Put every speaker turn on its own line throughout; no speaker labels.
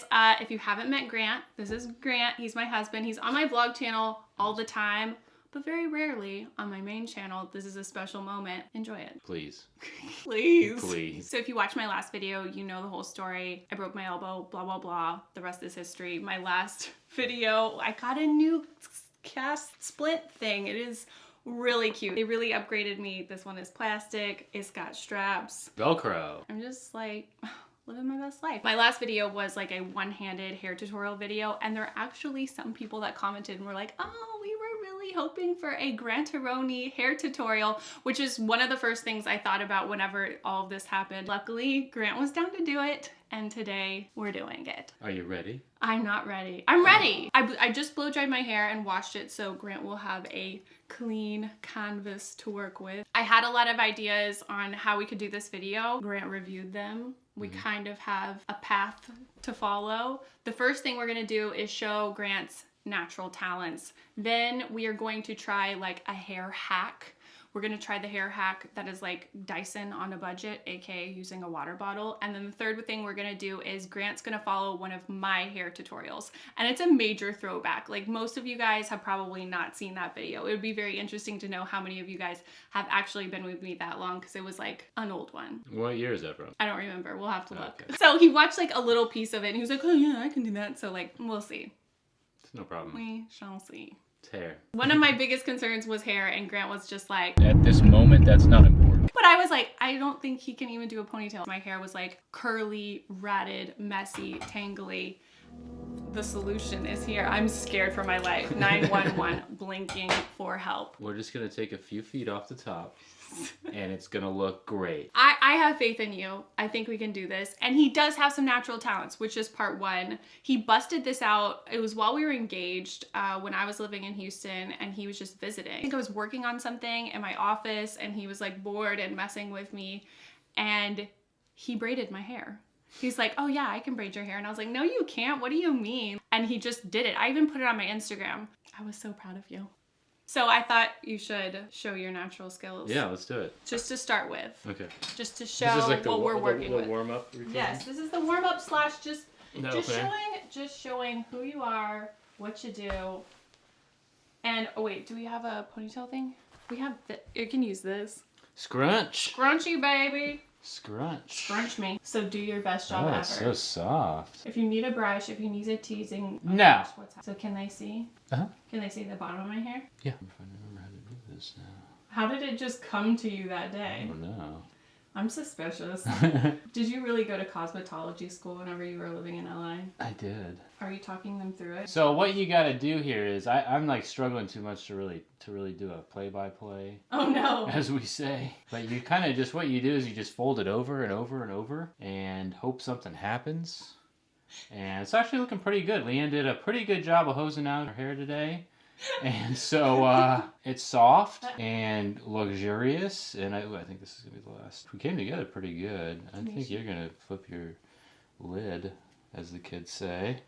guys, if you haven't met Grant, this is Grant. He's my husband. He's on my vlog channel all the time, but very rarely on my main channel. This is a special moment. Enjoy it.
Please.
Please.
Please.
So if you watch my last video, you know the whole story. I broke my elbow, blah, blah, blah. The rest is history. My last video, I got a new cast split thing. It is really cute. They really upgraded me. This one is plastic. It's got straps.
Velcro.
I'm just like living my best life. My last video was like a one-handed hair tutorial video, and there are actually some people that commented and were like, oh, we were really hoping for a Grantaroni hair tutorial, which is one of the first things I thought about whenever all of this happened. Luckily, Grant was down to do it, and today we're doing it.
Are you ready?
I'm not ready. I'm ready. I just blow dried my hair and washed it so Grant will have a clean canvas to work with. I had a lot of ideas on how we could do this video. Grant reviewed them. We kind of have a path to follow. The first thing we're gonna do is show Grant's natural talents. Then we are going to try like a hair hack. We're gonna try the hair hack that is like Dyson on a budget, aka using a water bottle. And then the third thing we're gonna do is Grant's gonna follow one of my hair tutorials. And it's a major throwback. Like most of you guys have probably not seen that video. It would be very interesting to know how many of you guys have actually been with me that long, because it was like an old one.
What year is that from?
I don't remember, we'll have to look.
Okay.
So he watched like a little piece of it and he was like, oh yeah, I can do that. So like, we'll see.
It's no problem.
We shall see.
It's hair.
One of my biggest concerns was hair, and Grant was just like,
At this moment, that's not important.
but I was like, I don't think he can even do a ponytail. My hair was like curly, ratted, messy, tangly. The solution is here. I'm scared for my life. 911 blinking for help.
We're just gonna take a few feet off the top and it's gonna look great.
I have faith in you. I think we can do this. And he does have some natural talents, which is part one. He busted this out. It was while we were engaged when I was living in Houston, and he was just visiting. I think I was working on something in my office and he was like bored and messing with me, and he braided my hair. He's like, oh yeah, I can braid your hair. And I was like, no, you can't. What do you mean? And he just did it. I even put it on my Instagram. I was so proud of you. So I thought you should show your natural skills.
Yeah, let's do it.
Just to start with.
Okay.
Just to show
This is like
what we're working with.
warm-up routine?
Yes, this is the warm-up slash just
Okay.
showing who you are, what you do. And oh wait, do we have a ponytail thing? We have you can use this.
Scrunch.
Scrunchy, baby.
Scrunch.
Scrunch me. So do your best job
Oh,
ever.
it's so soft.
If you need a brush, if you need a teasing. Oh
No.
gosh, so can they see?
Uh-huh.
Can they see the bottom of my hair?
Yeah. If I remember how to do this now.
How did it just come to you that
I
day?
don't know.
I'm suspicious. Did you really go to cosmetology school whenever you were living in LA?
I did.
Are you talking them through it?
So what you gotta do here is I'm like struggling too much to really do a play-by-play,
Oh no.
as we say. But you kind of just, what you do is you just fold it over and over and over and hope something happens. And it's actually looking pretty good. Leanne did a pretty good job of hosing out her hair today. And so it's soft and luxurious, and I think this is gonna be the last. We came together pretty good. I think you're gonna flip your lid, as the kids say.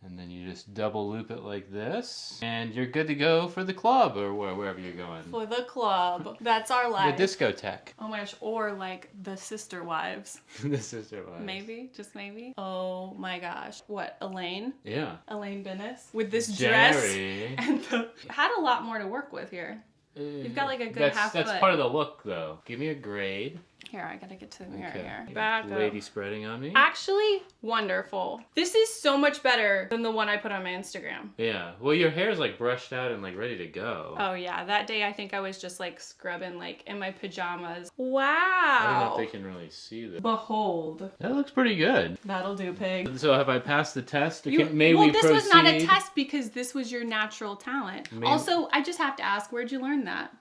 And then you just double loop it like this, and you're good to go for the club or wherever you're going.
For the club. That's our life.
The discotheque.
Oh my gosh, or like the sister wives.
The sister wives.
Maybe, just maybe. Oh my gosh. What, Elaine?
Yeah.
Elaine Bennis? With this
Jerry.
dress. And had a lot more to work with here. You've got like a good half
That's
foot.
part of the look, though. Give me a grade.
Here, I gotta get to the mirror
Okay.
here. Back up.
Lady spreading on me.
Actually, wonderful. This is so much better than the one I put on my Instagram.
Yeah. Well, your hair's like brushed out and like ready to go.
Oh yeah, that day I think I was just like scrubbing like in my pajamas. Wow.
I don't know if they can really see that.
Behold.
That looks pretty good.
That'll do, pig.
So have I passed the test? May
well,
we
this
proceed?
was not a test because this was your natural talent.
May-
Also, I just have to ask, where'd you learn that?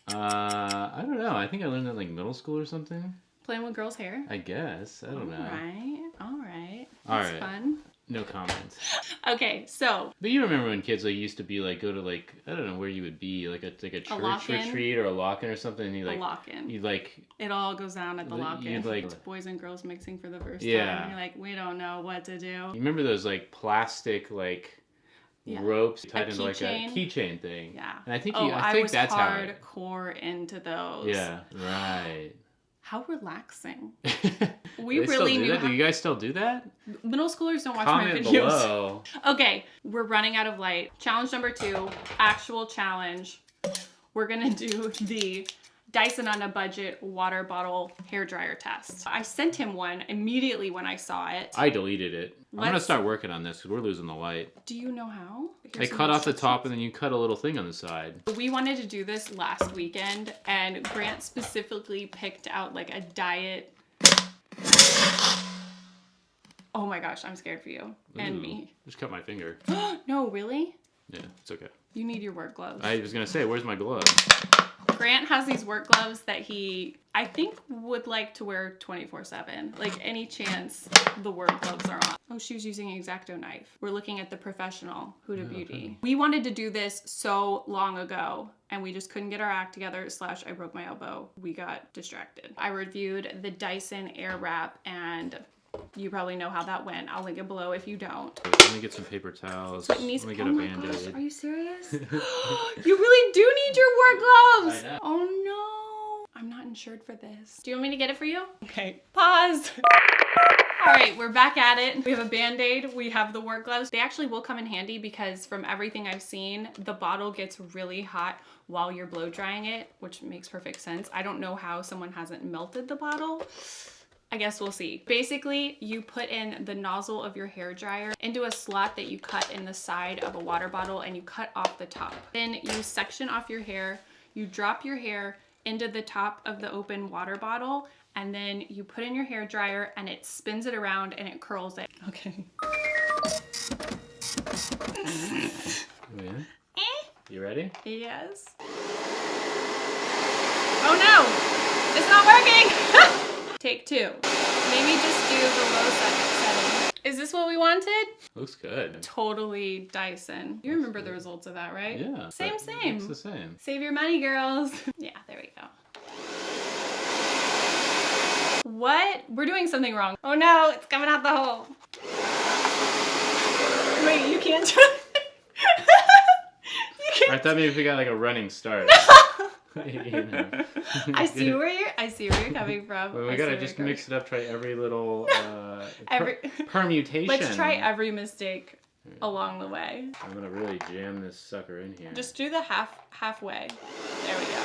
I don't know. I think I learned that in like middle school or something.
Playing with girls' hair?
I guess. I don't know.
All right.
All
That's
right.
fun.
No comments.
Okay, so.
But you remember when kids like used to be like go to like I don't know where you would be like a church
lock-in?
retreat or a lock-in or something and you like
a lock-in.
you'd like
It all goes down at the lock-in.
you'd, like-
It's boys and girls mixing for the first
Yeah.
time. And you're like, we don't know what to do.
you remember those like plastic like
Yeah.
ropes tied
A
into like
keychain?
a keychain thing.
Yeah.
And I think
I
think
was
that's how it,
hardcore into those.
yeah, right.
How relaxing.
We really knew. Do you guys still do that?
Middle schoolers don't watch
Comment
my videos.
below.
Okay, we're running out of light. Challenge number 2, actual challenge. We're gonna do the Dyson on a budget water bottle hairdryer test. I sent him one immediately when I saw it.
I deleted it. I'm gonna start working on this because we're losing the light.
Do you know how?
I cut off the top and then you cut a little thing on the side.
We wanted to do this last weekend and Grant specifically picked out like a diet. Oh my gosh, I'm scared for you. And me.
Just cut my finger.
No, really?
Yeah, it's okay.
You need your work gloves.
I was gonna say, where's my gloves?
Grant has these work gloves that he, I think, would like to wear 24/7. Like any chance the work gloves are on. Oh, she was using an X-Acto knife. We're looking at the professional Huda Beauty. Okay. We wanted to do this so long ago and we just couldn't get our act together, / I broke my elbow. We got distracted. I reviewed the Dyson Airwrap and you probably know how that went. I'll link it below if you don't.
Let me get some paper towels. Let me get a Band-Aid.
Are you serious? You really do need your work gloves.
I know.
Oh no. I'm not insured for this. Do you want me to get it for you? Okay. Pause. All right, we're back at it. We have a Band-Aid. We have the work gloves. They actually will come in handy because from everything I've seen, the bottle gets really hot while you're blow drying it, which makes perfect sense. I don't know how someone hasn't melted the bottle. I guess we'll see. Basically, you put in the nozzle of your hair dryer into a slot that you cut in the side of a water bottle and you cut off the top. Then you section off your hair, you drop your hair into the top of the open water bottle, and then you put in your hair dryer and it spins it around and it curls it. Okay.
Yeah. You ready?
Yes. Oh no, it's not working. Take 2. Maybe just do the low setting. Is this what we wanted?
Looks good. Totally
Dyson. You remember the results of that, right?
Yeah.
Same.
It's the same.
Save your money, girls. Yeah, there we go. What? We're doing something wrong. Oh no, it's coming out the hole. Wait, you can't do it.
I thought maybe if we got like a running start. You know.
I see where you're coming from.
Well, we gotta just mix it up, try every little permutation.
Let's try every mistake along the way.
I'm gonna really jam this sucker in here.
Just do the halfway. There we go.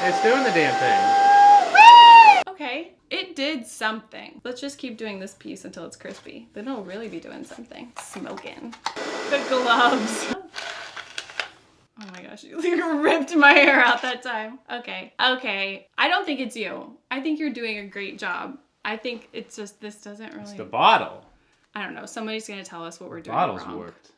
It's doing the damn thing.
Okay, it did something. Let's just keep doing this piece until it's crispy. Then it'll really be doing something. Smoking. The gloves. Oh my gosh, you ripped my hair out that time. Okay. I don't think it's you. I think you're doing a great job. I think it's just, this doesn't really...
It's the bottle.
I don't know. Somebody's gonna tell us what we're doing
Bottle's
wrong.
warped.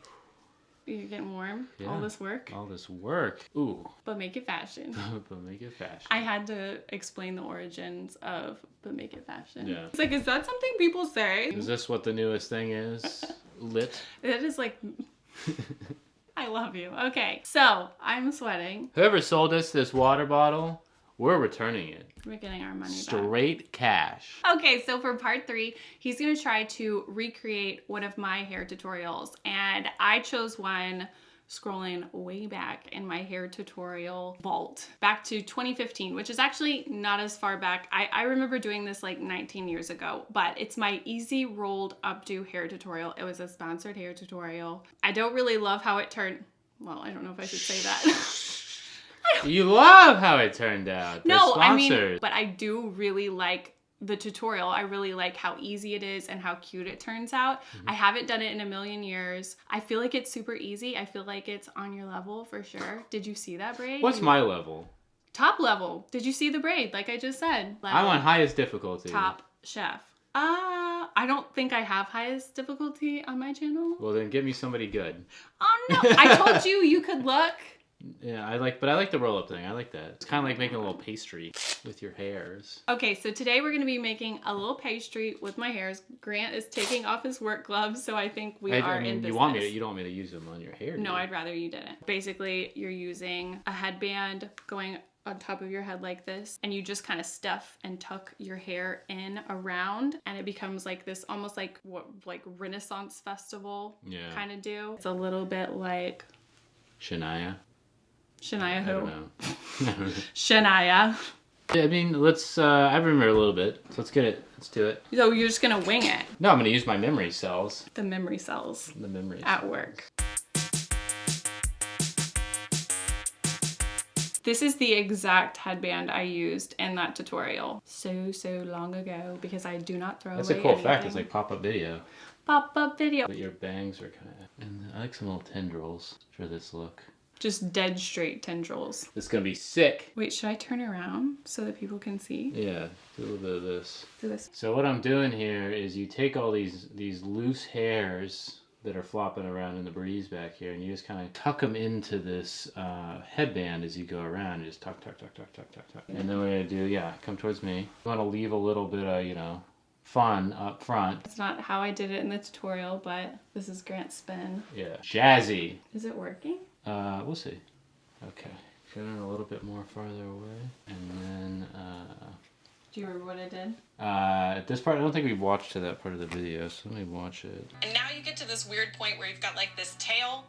You're getting warm?
Yeah.
All this work?
All this work. Ooh.
But make it fashion.
But make it fashion.
I had to explain the origins of but make it fashion.
Yeah.
It's like, is that something people say?
Is this what the newest thing is? Lit?
It is like... I love you. Okay, so I'm sweating.
Whoever sold us this water bottle, we're returning it.
We're getting our money back.
Straight cash.
Okay, so for part 3, he's gonna try to recreate one of my hair tutorials. And I chose one scrolling way back in my hair tutorial vault, back to 2015, which is actually not as far back. I remember doing this like 19 years ago, but it's my easy rolled updo hair tutorial. It was a sponsored hair tutorial. I don't really love how it turned. Well, I don't know if I should say that.
You love how it turned out.
No, I mean, but I do really like the tutorial. I really like how easy it is and how cute it turns out. I haven't done it in a million years. I feel like it's super easy. I feel like it's on your level for sure. Did you see that braid?
What's my level?
Top level. Did you see the braid? Like I just said.
I want highest difficulty.
Top chef. I don't think I have highest difficulty on my channel.
Well, then give me somebody good.
Oh no, I told you you could look.
Yeah, I like the roll-up thing. I like that. It's kind of like making a little pastry with your hairs.
Okay, so today we're going to be making a little pastry with my hairs. Grant is taking off his work gloves, so I think we are in business.
You don't want me to use them on your hair,
No, I'd rather you didn't. Basically, you're using a headband going on top of your head like this, and you just kind of stuff and tuck your hair in around, and it becomes like this almost like what Renaissance festival kind of do. It's a little bit like
Shania
who?
I don't know.
Shania.
I mean, let's, I remember a little bit, so let's get it. Let's do it.
So you're just gonna wing it.
No, I'm gonna use my memory cells.
The memory cells.
The memory
at
cells.
work. This is the exact headband I used in that tutorial so long ago because I do not throw
That's
away
a cool
anything.
fact. It's like pop-up video.
Pop-up video.
But your bangs are kind of... And I like some little tendrils for this look.
Just dead straight tendrils.
It's gonna be sick.
Wait, should I turn around so that people can see?
Yeah, do a little bit of this.
Do this.
So what I'm doing here is you take all these loose hairs that are flopping around in the breeze back here, and you just kind of tuck them into this headband as you go around. You just tuck. And then we're gonna do, yeah, come towards me. You want to leave a little bit of, you know, fun up front.
That's not how I did it in the tutorial, but this is Grant's spin.
Yeah, jazzy.
Is it working?
We'll see. Okay, going a little bit more farther away, and then.
Do you remember what I did?
At this part, I don't think we watched to that part of the video, so let me watch it.
And now you get to this weird point where you've got like this tail.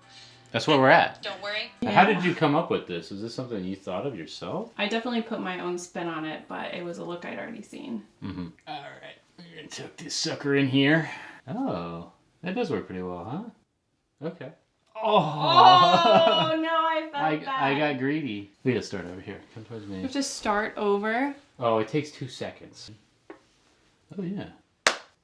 That's where we're at.
Don't worry.
Yeah.
How did you come up with this? Was this something you thought of yourself?
I definitely put my own spin on it, but it was a look I'd already seen.
Mm-hmm. All right, we're gonna tuck this sucker in here. Oh, that does work pretty well, huh? Okay.
Oh no, I felt that.
I got greedy. We gotta start over here. Come towards me.
You have to start over.
Oh, it takes 2 seconds. Oh yeah.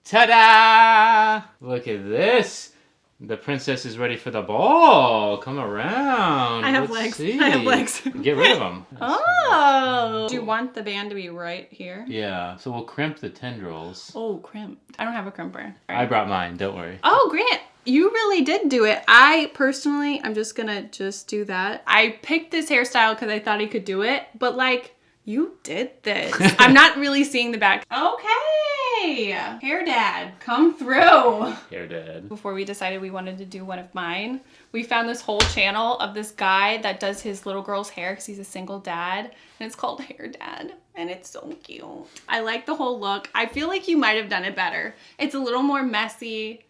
Ta-da! Look at this. The princess is ready for the ball. Come around.
I have
Let's
legs.
see.
I have legs.
Get rid of them.
Oh! Do you want the band to be right here?
Yeah, so we'll crimp the tendrils.
Oh, crimp. I don't have a crimper.
I brought mine, don't worry.
Oh, Grant, you really did do it. I personally, I'm just gonna do that. I picked this hairstyle because I thought I could do it, but like, you did this. I'm not really seeing the back. Okay, hair dad, come through.
Hair dad.
Before we decided we wanted to do one of mine, we found this whole channel of this guy that does his little girl's hair because he's a single dad, and it's called Hair Dad, and it's so cute. I like the whole look. I feel like you might have done it better. It's a little more messy.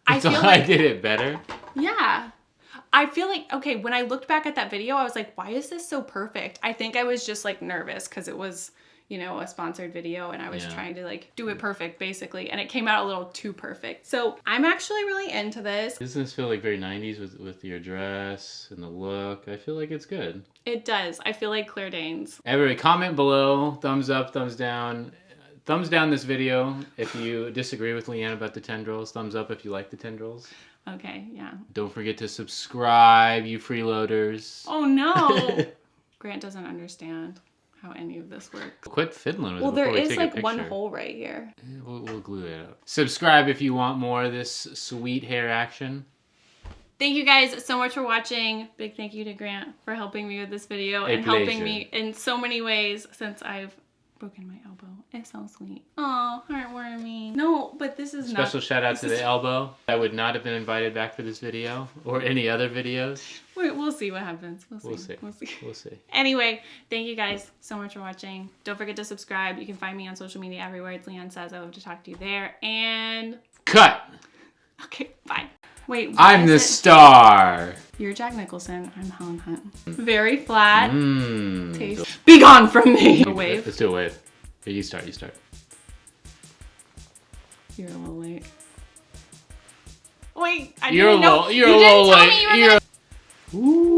I feel like
I did it better.
Yeah. I feel like, okay, when I looked back at that video, I was like, why is this so perfect? I think I was just like nervous because it was, you know, a sponsored video and I was trying to like do it perfect basically. And it came out a little too perfect. So I'm actually really into this.
Doesn't this feel like very 90s with your dress and the look? I feel like it's good.
It does. I feel like Claire Danes.
Everybody comment below, thumbs up, thumbs down. Thumbs down this video if you disagree with Leighann about the tendrils. Thumbs up if you like the tendrils.
Okay, yeah.
Don't forget to subscribe, you freeloaders.
Oh no! Grant doesn't understand how any of this works.
Quit fiddling with
Well,
it
there
before we
is
take a
like
picture.
one hole right here.
We'll glue it up. Subscribe if you want more of this sweet hair action.
Thank you guys so much for watching. Big thank you to Grant for helping me with this video
A
and helping
pleasure.
me in so many ways since I've broken my elbow. It's so sweet. Aw, heartwarming. No, but this is
Special
not...
shout out to
this
the elbow. I would not have been invited back for this video or any other videos.
We'll see what happens. We'll see.
We'll see.
Anyway, thank you guys so much for watching. Don't forget to subscribe. You can find me on social media everywhere. It's LeighAnnSays. I love to talk to you there. And...
Cut!
Okay, bye. Wait, what
I'm
is
the
it?
star.
You're Jack Nicholson. I'm Helen Hunt. Very flat.
Mmm.
Taste. Be gone from me. A wave.
Let's do a wave. Here, you start.
You're a little late. Wait, I
You're
didn't know.
you're
You
a
didn't
little
tell
late.
me you were gonna...
Ooh.